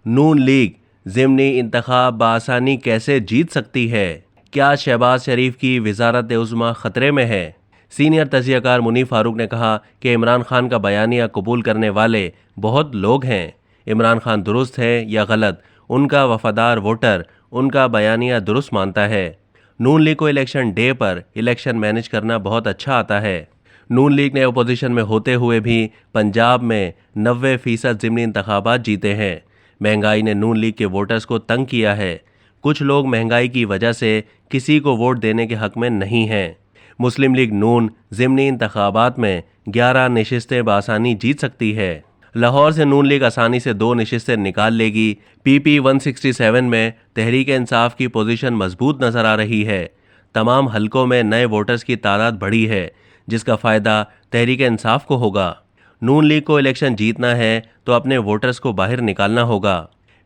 नून league ज़िमनी इंतखाब बआसानी कैसे जीत सकती है? क्या शहबाज शरीफ की वज़ारत उज़्मा खतरे में है? सीनियर तजियाकार मुनीफ फारूक ने कहा कि इमरान खान का बयानिया कबूल करने वाले बहुत लोग हैं। इमरान खान दुरुस्त है या गलत, उनका वफादार वोटर उनका बयानिया दुरुस्त मानता है। नून लीग को इलेक्शन डे पर इलेक्शन मैनेज करना बहुत अच्छा आता है। नून लीग ने अपोजिशन में होते हुए भी पंजाब में 90% ज़िमनी इंतखाबात जीते हैं। महंगाई ने नून लीग के वोटर्स को तंग किया है। कुछ लोग महंगाई की वजह से किसी को वोट देने के हक में नहीं हैं। मुस्लिम लीग नून ज़िमनी इंतखाबात में 11 नशिस्तें बआसानी जीत सकती है। लाहौर से नून लीग आसानी से 2 नशिस्तें निकाल लेगी। PP 167 में तहरीक इंसाफ की पोजीशन मजबूत नजर आ रही है। तमाम हलकों में नए वोटर्स की तादाद बढ़ी है, जिसका फ़ायदा तहरीक इंसाफ को होगा। नून लीग को इलेक्शन जीतना है तो अपने वोटर्स को बाहर निकालना होगा।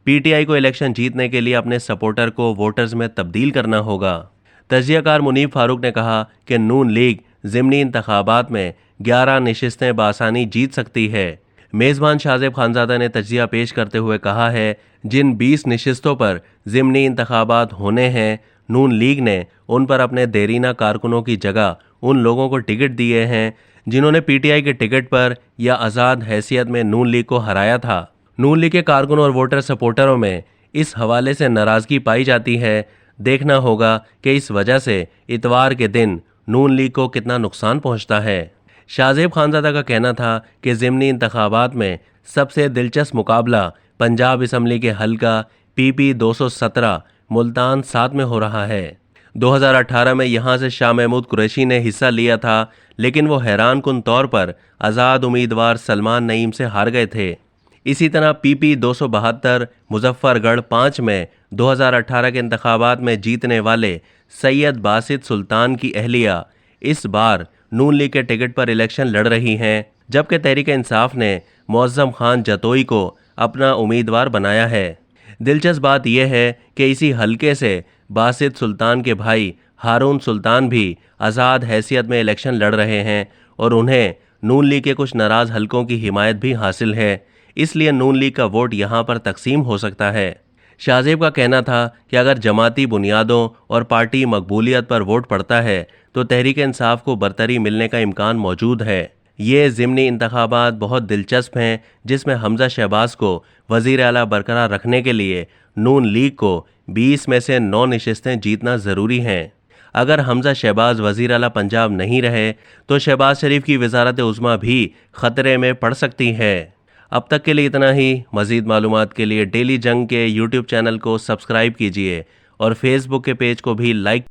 PTI को इलेक्शन जीतने के लिए अपने सपोर्टर को वोटर्स में तब्दील करना होगा। तजियाकार मुनीफ फारूक ने कहा कि नून लीग ज़िमनी इंतखाबात में 11 नशिस्तें बआसानी जीत सकती है। मेज़बान शाहज़ेब खानज़ादा ने तजिया पेश करते हुए कहा है, जिन 20 नशिस्तों पर ज़िमनी इंतखाबात होने हैं, नून लीग ने उन पर अपने देरीना कारकुनों की जगह उन लोगों को टिकट दिए हैं जिन्होंने PTI के टिकट पर या आज़ाद हैसियत में नून लीग को हराया था। नून लीग के कारकुनों और वोटर सपोर्टरों में इस हवाले से नाराज़गी पाई जाती है। देखना होगा कि इस वजह से इतवार के दिन नून लीग को कितना नुकसान पहुंचता है। शाहज़ेब खानज़ादा का कहना था कि ज़िमनी इंतखाबात में सबसे दिलचस्प मुकाबला पंजाब असम्बली के हल्का PP 217 मुल्तान 7 में हो रहा है। 2018 में यहां से शाह महमूद कुरैशी ने हिस्सा लिया था, लेकिन वो हैरान कुन तौर पर आज़ाद उम्मीदवार सलमान नईम से हार गए थे। इसी तरह PP 272 मुजफ्फरगढ़ 5 में 2018 के इंतखाबात में जीतने वाले सैयद बासित सुल्तान की अहलिया इस बार नून लीग के टिकट पर इलेक्शन लड़ रही हैं, जबकि तहरीक इंसाफ ने मुअज़्ज़म खान जतोई को अपना उम्मीदवार बनाया है। दिलचस्प बात यह है कि इसी हलके से बासित सुल्तान के भाई हारून सुल्तान भी आज़ाद हैसियत में इलेक्शन लड़ रहे हैं और उन्हें नून लीग के कुछ नाराज़ हलकों की हिमायत भी हासिल है। इसलिए नून लीग का वोट यहाँ पर तकसीम हो सकता है। शाहज़ेब का कहना था कि अगर जमाती बुनियादों और पार्टी मकबूलियत पर वोट पड़ता है तो तहरीक इंसाफ को बरतरी मिलने का इम्कान मौजूद है। ये ज़िमनी इंतखाबात बहुत दिलचस्प हैं, जिसमें हमज़ा शहबाज को वज़ीर आला बरकरार रखने के लिए नून लीग को 20 में से 9 नशिस्तें जीतना ज़रूरी हैं। अगर हमज़ा शहबाज वज़ीर आला पंजाब नहीं रहे तो शहबाज शरीफ की वज़ारत उज़्मा भी ख़तरे में पड़ सकती है। अब तक के लिए इतना ही। मज़ीद मालूमात के लिए डेली जंग के YouTube चैनल को सब्सक्राइब कीजिए और फेसबुक के पेज को भी लाइक